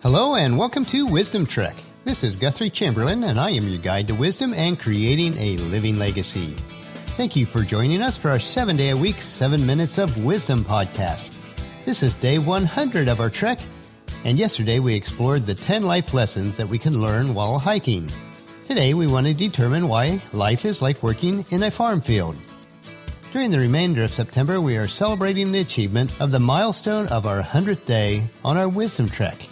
Hello and welcome to Wisdom Trek. This is Guthrie Chamberlain and I am your guide to wisdom and creating a living legacy. Thank you for joining us for our 7-day-a-week, 7 Minutes of Wisdom podcast. This is day 100 of our trek, and yesterday we explored the 10 life lessons that we can learn while hiking. Today we want to determine why life is like working in a farm field. During the remainder of September, we are celebrating the achievement of the milestone of our 100th day on our Wisdom Trek.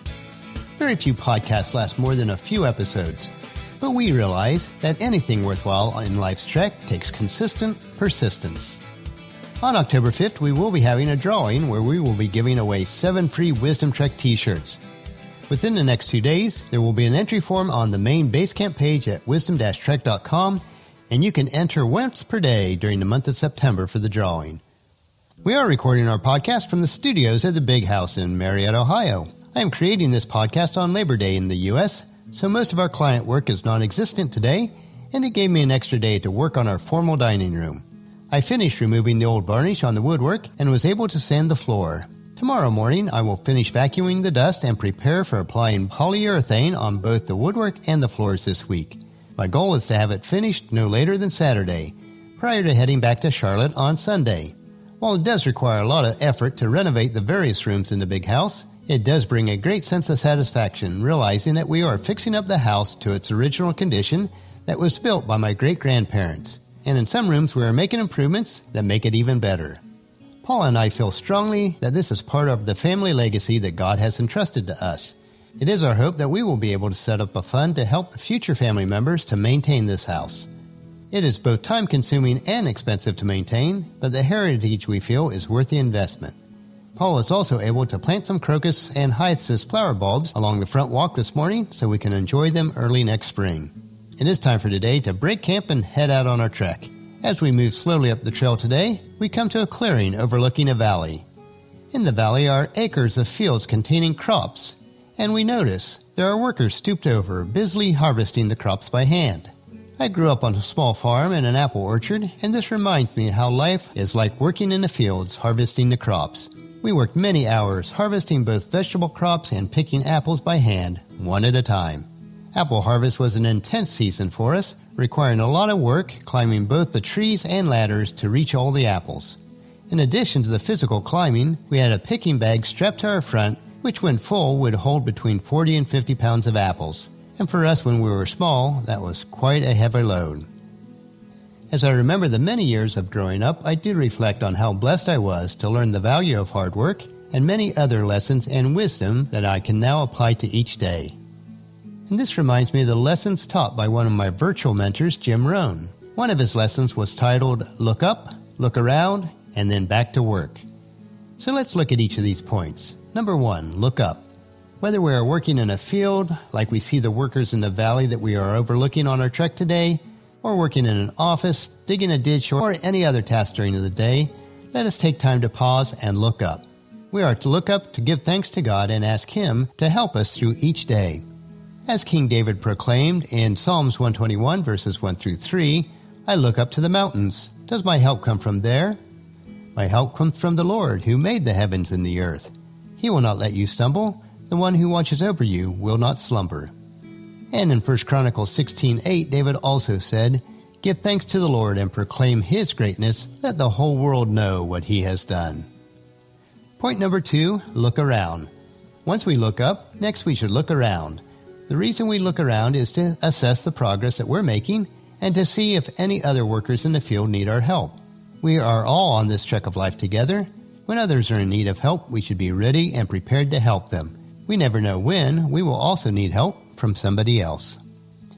Very few podcasts last more than a few episodes, but we realize that anything worthwhile in life's trek takes consistent persistence. On October 5th, we will be having a drawing where we will be giving away 7 free Wisdom Trek t-shirts. Within the next 2 days, there will be an entry form on the main Basecamp page at wisdom-trek.com, and you can enter once per day during the month of September for the drawing. We are recording our podcast from the studios at the Big House in Marietta, Ohio. I am creating this podcast on Labor Day in the U.S., so most of our client work is non-existent today, and it gave me an extra day to work on our formal dining room. I finished removing the old varnish on the woodwork and was able to sand the floor. Tomorrow morning, I will finish vacuuming the dust and prepare for applying polyurethane on both the woodwork and the floors this week. My goal is to have it finished no later than Saturday, prior to heading back to Charlotte on Sunday. While it does require a lot of effort to renovate the various rooms in the Big House, it does bring a great sense of satisfaction realizing that we are fixing up the house to its original condition that was built by my great-grandparents. And in some rooms we are making improvements that make it even better. Paula and I feel strongly that this is part of the family legacy that God has entrusted to us. It is our hope that we will be able to set up a fund to help the future family members to maintain this house. It is both time-consuming and expensive to maintain, but the heritage we feel is worth the investment. Paul is also able to plant some crocus and hyacinth flower bulbs along the front walk this morning so we can enjoy them early next spring. It is time for today to break camp and head out on our trek. As we move slowly up the trail today, we come to a clearing overlooking a valley. In the valley are acres of fields containing crops, and we notice there are workers stooped over, busily harvesting the crops by hand. I grew up on a small farm in an apple orchard, and this reminds me how life is like working in the fields, harvesting the crops. We worked many hours harvesting both vegetable crops and picking apples by hand, one at a time. Apple harvest was an intense season for us, requiring a lot of work, climbing both the trees and ladders to reach all the apples. In addition to the physical climbing, we had a picking bag strapped to our front, which when full would hold between 40 and 50 pounds of apples. And for us when we were small, that was quite a heavy load. As I remember the many years of growing up, I do reflect on how blessed I was to learn the value of hard work and many other lessons and wisdom that I can now apply to each day. And this reminds me of the lessons taught by one of my virtual mentors, Jim Rohn. One of his lessons was titled, Look Up, Look Around, and Then Back to Work. So let's look at each of these points. Number 1, look up. Whether we are working in a field, like we see the workers in the valley that we are overlooking on our trek today, or working in an office, digging a ditch, or any other task during the day, let us take time to pause and look up. We are to look up to give thanks to God and ask Him to help us through each day. As King David proclaimed in Psalms 121 verses 1 through 3, I look up to the mountains. Does my help come from there? My help comes from the Lord who made the heavens and the earth. He will not let you stumble. The one who watches over you will not slumber. And in 1 Chronicles 16:8, David also said, Give thanks to the Lord and proclaim His greatness. Let the whole world know what He has done. Point number 2, look around. Once we look up, next we should look around. The reason we look around is to assess the progress that we're making and to see if any other workers in the field need our help. We are all on this trek of life together. When others are in need of help, we should be ready and prepared to help them. We never know when we will also need help from somebody else.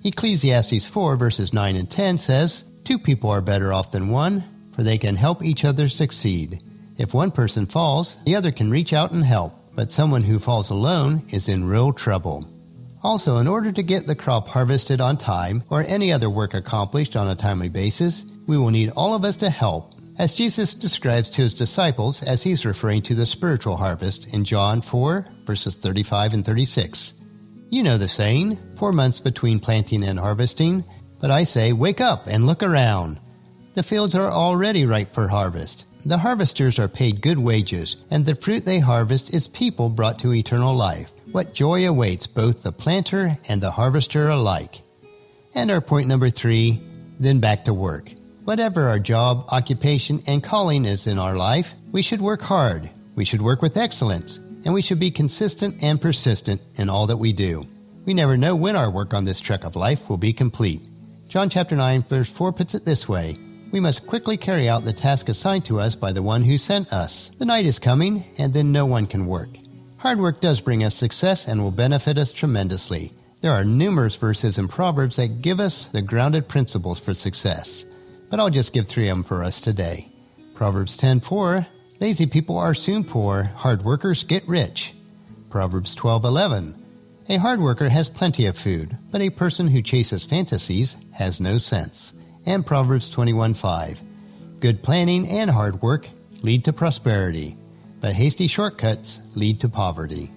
Ecclesiastes 4 verses 9 and 10 says, 2 people are better off than one, for they can help each other succeed. If one person falls, the other can reach out and help, but someone who falls alone is in real trouble. Also, in order to get the crop harvested on time or any other work accomplished on a timely basis, we will need all of us to help, as Jesus describes to His disciples as He's referring to the spiritual harvest in John 4 verses 35 and 36. You know the saying, 4 months between planting and harvesting, but I say, wake up and look around. The fields are already ripe for harvest. The harvesters are paid good wages, and the fruit they harvest is people brought to eternal life. what joy awaits both the planter and the harvester alike. And our point number 3, then back to work. Whatever our job, occupation, and calling is in our life, we should work hard, we should work with excellence, and we should be consistent and persistent in all that we do. We never know when our work on this trek of life will be complete. John chapter 9, verse 4 puts it this way: we must quickly carry out the task assigned to us by the one who sent us. The night is coming, and then no one can work. Hard work does bring us success and will benefit us tremendously. There are numerous verses in Proverbs that give us the grounded principles for success, but I'll just give 3 of them for us today. Proverbs 10:4, lazy people are soon poor, hard workers get rich. Proverbs 12:11, a hard worker has plenty of food, but a person who chases fantasies has no sense. And Proverbs 21:5, good planning and hard work lead to prosperity, but hasty shortcuts lead to poverty.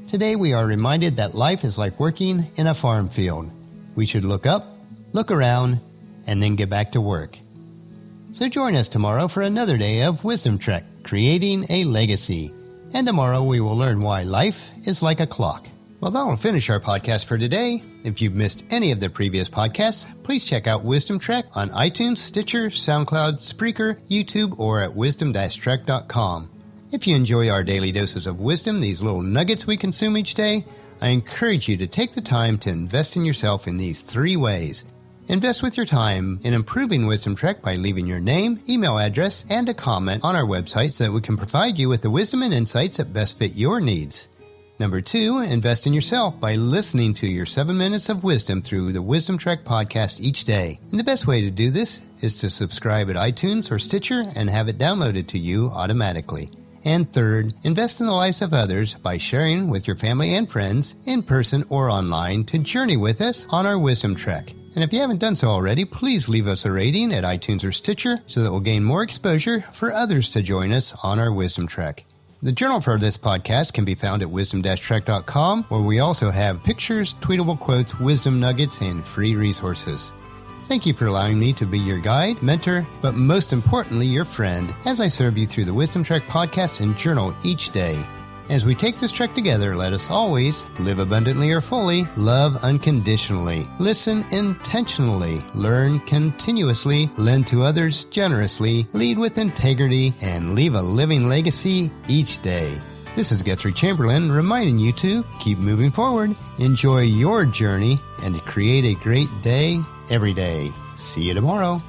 Today we are reminded that life is like working in a farm field. We should look up, look around, and then get back to work. So join us tomorrow for another day of Wisdom Trek, Creating a Legacy. And tomorrow we will learn why life is like a clock. Well, that will finish our podcast for today. If you've missed any of the previous podcasts, please check out Wisdom Trek on iTunes, Stitcher, SoundCloud, Spreaker, YouTube, or at wisdom-trek.com. If you enjoy our daily doses of wisdom, these little nuggets we consume each day, I encourage you to take the time to invest in yourself in these 3 ways. Invest with your time in improving Wisdom Trek by leaving your name, email address, and a comment on our website so that we can provide you with the wisdom and insights that best fit your needs. Number 2, invest in yourself by listening to your 7 minutes of wisdom through the Wisdom Trek podcast each day. And the best way to do this is to subscribe at iTunes or Stitcher and have it downloaded to you automatically. And third, invest in the lives of others by sharing with your family and friends, in person or online, to journey with us on our Wisdom Trek. And if you haven't done so already, please leave us a rating at iTunes or Stitcher so that we'll gain more exposure for others to join us on our Wisdom Trek. The journal for this podcast can be found at wisdom-trek.com, where we also have pictures, tweetable quotes, wisdom nuggets, and free resources. Thank you for allowing me to be your guide, mentor, but most importantly, your friend, as I serve you through the Wisdom Trek podcast and journal each day. As we take this trek together, let us always live abundantly or fully, love unconditionally, listen intentionally, learn continuously, lend to others generously, lead with integrity, and leave a living legacy each day. This is Guthrie Chamberlain reminding you to keep moving forward, enjoy your journey, and create a great day every day. See you tomorrow.